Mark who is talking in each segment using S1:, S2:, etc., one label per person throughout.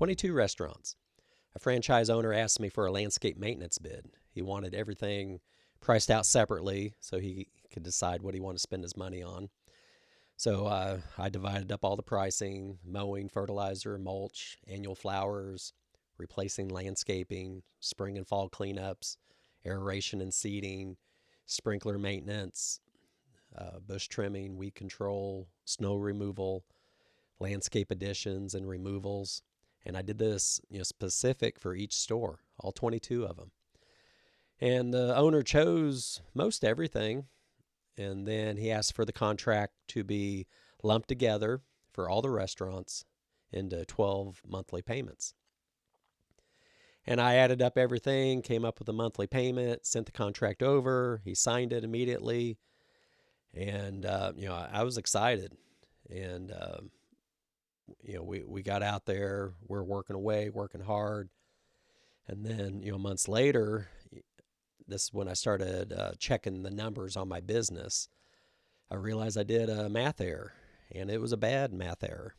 S1: 22 restaurants. A franchise owner asked me for a landscape maintenance bid. He wanted everything priced out separately so he could decide what he wanted to spend his money on. So I divided up all the pricing: mowing, fertilizer, mulch, annual flowers, replacing landscaping, spring and fall cleanups, aeration and seeding, sprinkler maintenance, bush trimming, weed control, snow removal, landscape additions and removals. And I did this, specific for each store, all 22 of them. And the owner chose most everything. And then he asked for the contract to be lumped together for all the restaurants into 12 monthly payments. And I added up everything, came up with a monthly payment, sent the contract over. He signed it immediately. And, I was excited. And, we got out there. We're working away, working hard. And then, months later, this is when I started checking the numbers on my business. I realized I did a math error, and it was a bad math error.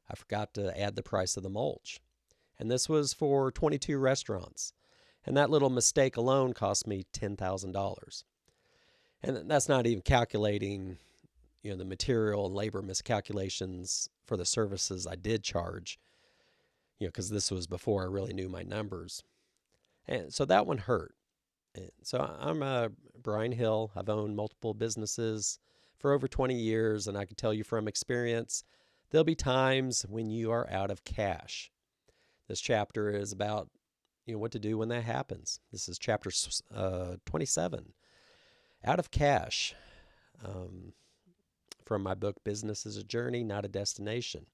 S1: I forgot to add the price of the mulch. And this was for 22 restaurants. And that little mistake alone cost me $10,000. And that's not even calculating, the material and labor miscalculations for the services I did charge, because this was before I really knew my numbers. And so that one hurt. And so I'm Brian Hill. I've owned multiple businesses for over 20 years, and I can tell you from experience, there'll be times when you are out of cash. This chapter is about, what to do when that happens. This is chapter 27, Out of Cash, from my book, Business is a Journey, Not a Destination.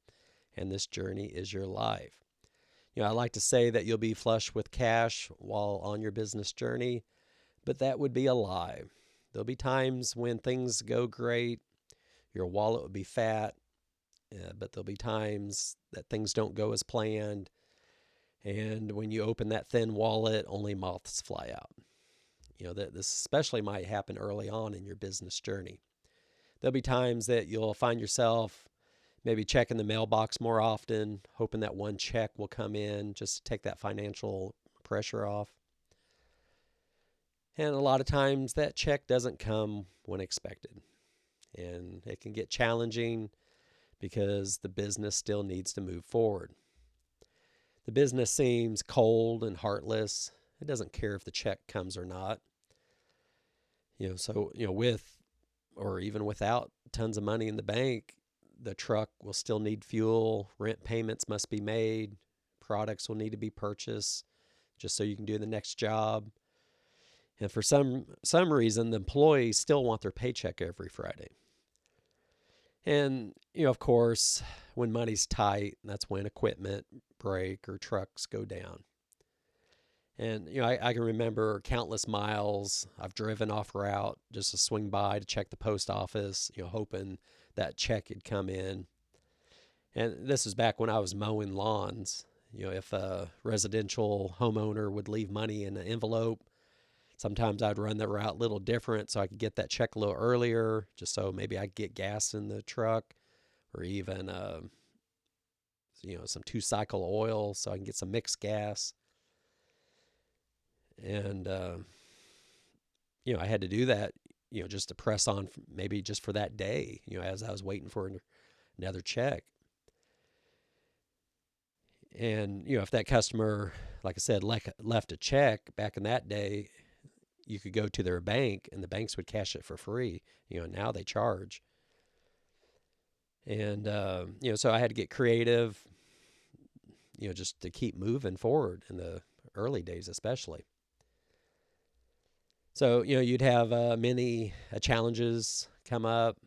S1: And this journey is your life. I like to say that you'll be flush with cash while on your business journey, but that would be a lie. There'll be times when things go great, your wallet will be fat, but there'll be times that things don't go as planned, and when you open that thin wallet, only moths fly out. This especially might happen early on in your business journey. There'll be times that you'll find yourself maybe checking the mailbox more often, hoping that one check will come in just to take that financial pressure off. And a lot of times that check doesn't come when expected. And it can get challenging because the business still needs to move forward. The business seems cold and heartless. It doesn't care if the check comes or not. With or even without tons of money in the bank, the truck will still need fuel, rent payments must be made, products will need to be purchased just so you can do the next job. And for some reason, the employees still want their paycheck every Friday. And, of course, when money's tight, that's when equipment break or trucks go down. And, I can remember countless miles I've driven off route just to swing by to check the post office, hoping that check had come in. And this was back when I was mowing lawns. If a residential homeowner would leave money in an envelope, sometimes I'd run the route a little different so I could get that check a little earlier, just so maybe I could get gas in the truck, or even, some 2-cycle oil so I can get some mixed gas. And, I had to do that, just to press on maybe just for that day, as I was waiting for another check. And, if that customer, like I said, left a check back in that day, you could go to their bank and the banks would cash it for free. Now they charge. And, so I had to get creative, just to keep moving forward in the early days, especially. So, you'd have many challenges come up.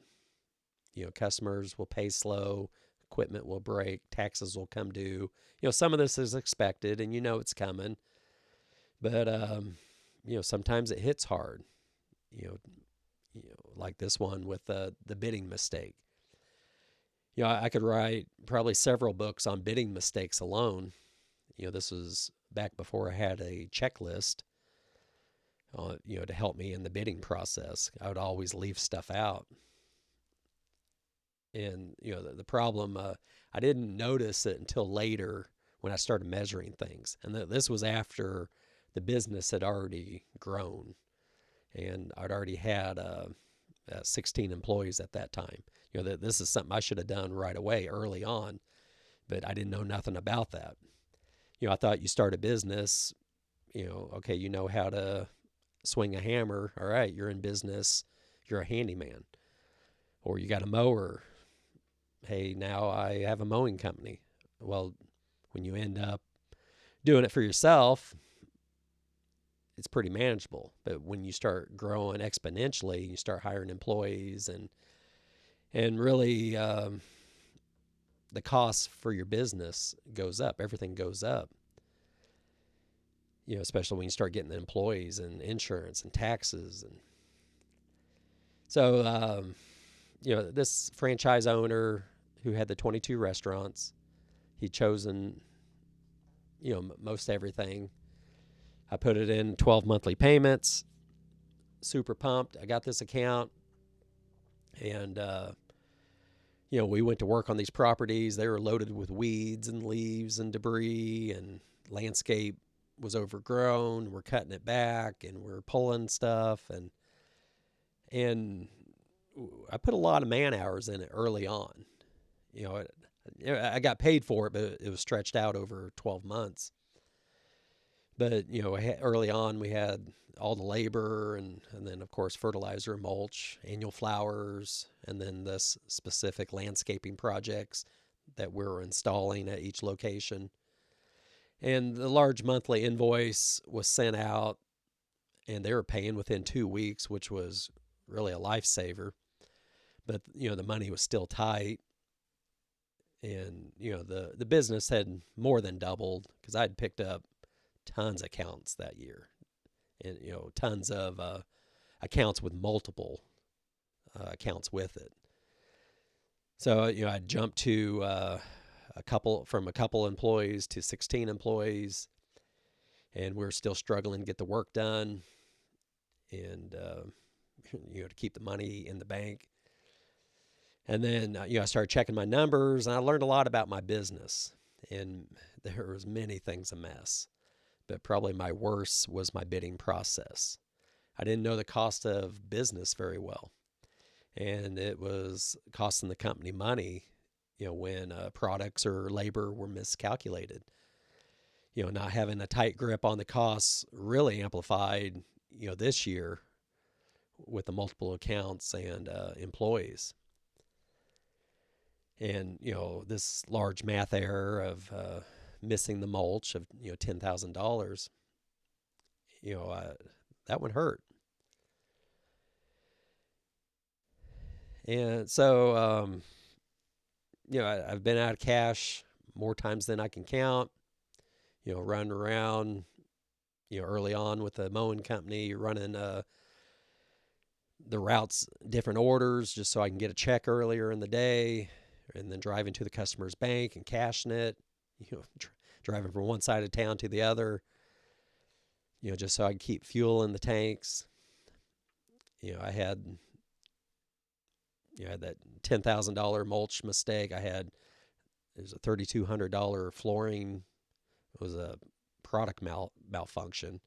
S1: Customers will pay slow, equipment will break, taxes will come due. Some of this is expected and it's coming. But, sometimes it hits hard, like this one with the bidding mistake. I could write probably several books on bidding mistakes alone. This was back before I had a checklist, to help me in the bidding process. I would always leave stuff out. And, the problem, I didn't notice it until later when I started measuring things. And this was after the business had already grown, and I'd already had 16 employees at that time. This is something I should have done right away, early on, but I didn't know nothing about that. I thought you start a business, okay, you know how to swing a hammer. All right, you're in business. You're a handyman. Or you got a mower. Hey, now I have a mowing company. Well, when you end up doing it for yourself, it's pretty manageable. But when you start growing exponentially, you start hiring employees, and really the cost for your business goes up. Everything goes up. Especially when you start getting the employees and insurance and taxes. And so, this franchise owner who had the 22 restaurants, he'd chosen, most everything. I put it in 12 monthly payments. Super pumped. I got this account. And, we went to work on these properties. They were loaded with weeds and leaves and debris, and landscape was overgrown. We're cutting it back, and we're pulling stuff. And I put a lot of man hours in it early on. I got paid for it, but it was stretched out over 12 months. But, early on we had all the labor, and then, of course, fertilizer, mulch, annual flowers, and then this specific landscaping projects that we're installing at each location. And the large monthly invoice was sent out, and they were paying within 2 weeks, which was really a lifesaver. But, the money was still tight. And, the business had more than doubled, because I'd picked up tons of accounts that year. And, tons of accounts with multiple accounts with it. So, I jumped to from a couple employees to 16 employees, and we're still struggling to get the work done, and, to keep the money in the bank. And then, I started checking my numbers, and I learned a lot about my business. And there was many things a mess. But probably my worst was my bidding process. I didn't know the cost of business very well. And it was costing the company money, when products or labor were miscalculated. Not having a tight grip on the costs really amplified, this year with the multiple accounts and employees. And, this large math error of missing the mulch of, $10,000, that one hurt. And so, I've been out of cash more times than I can count, running around, early on with the mowing company, running the routes, different orders, just so I can get a check earlier in the day, and then driving to the customer's bank and cashing it, driving from one side of town to the other, just so I can keep fuel in the tanks. I had that $10,000 mulch mistake. It was a $3,200 flooring. It was a product malfunction.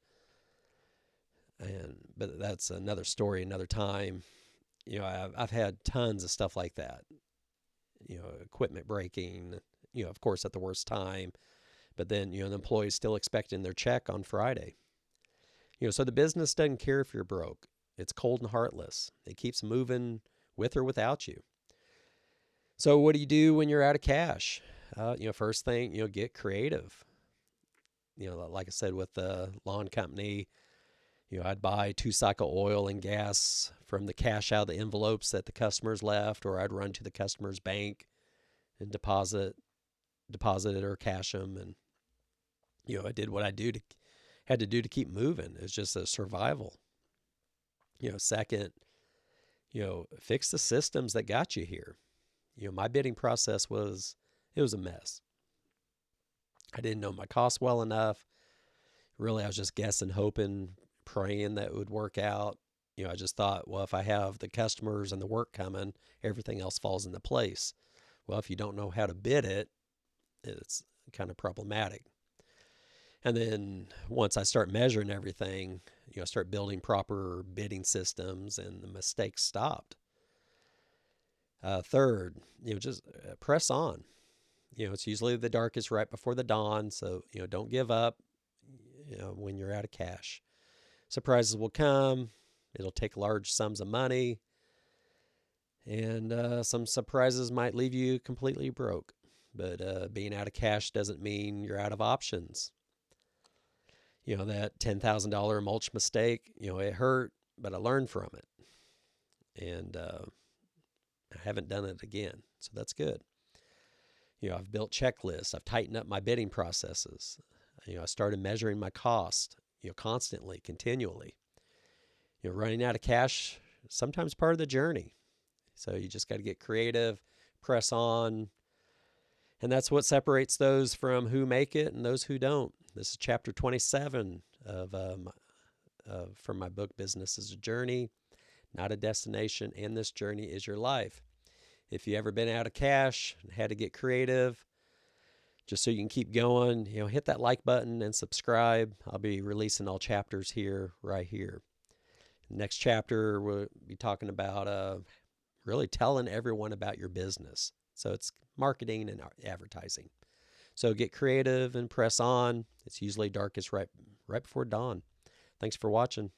S1: But that's another story, another time. I've had tons of stuff like that. Equipment breaking, of course, at the worst time. But then, the employee's still expecting their check on Friday. So the business doesn't care if you're broke. It's cold and heartless. It keeps moving with or without you. So what do you do when you're out of cash? First thing, get creative. Like I said, with the lawn company, I'd buy 2-cycle oil and gas from the cash out of the envelopes that the customers left, or I'd run to the customer's bank and deposit it or cash them. And, I did what I had to do to keep moving. It's just a survival. Second, fix the systems that got you here. My bidding process was a mess. I didn't know my costs well enough. Really, I was just guessing, hoping, praying that it would work out. I just thought, well, if I have the customers and the work coming, everything else falls into place. Well, if you don't know how to bid it, it's kind of problematic. And then once I start measuring everything, I start building proper bidding systems, and the mistakes stopped. Third, just press on. It's usually the darkest right before the dawn, so don't give up. When you're out of cash, surprises will come. It'll take large sums of money, and some surprises might leave you completely broke. But being out of cash doesn't mean you're out of options. That $10,000 mulch mistake, it hurt, but I learned from it. And I haven't done it again. So that's good. I've built checklists. I've tightened up my bidding processes. I started measuring my cost, constantly, continually. Running out of cash, sometimes part of the journey. So you just got to get creative, press on. And that's what separates those from who make it and those who don't. This is chapter 27 from my book, Business is a Journey, Not a Destination, and this journey is your life. If you ever been out of cash and had to get creative, just so you can keep going, hit that like button and subscribe. I'll be releasing all chapters right here. Next chapter, we'll be talking about really telling everyone about your business. So it's marketing and advertising. So get creative and press on. It's usually darkest right before dawn. Thanks for watching.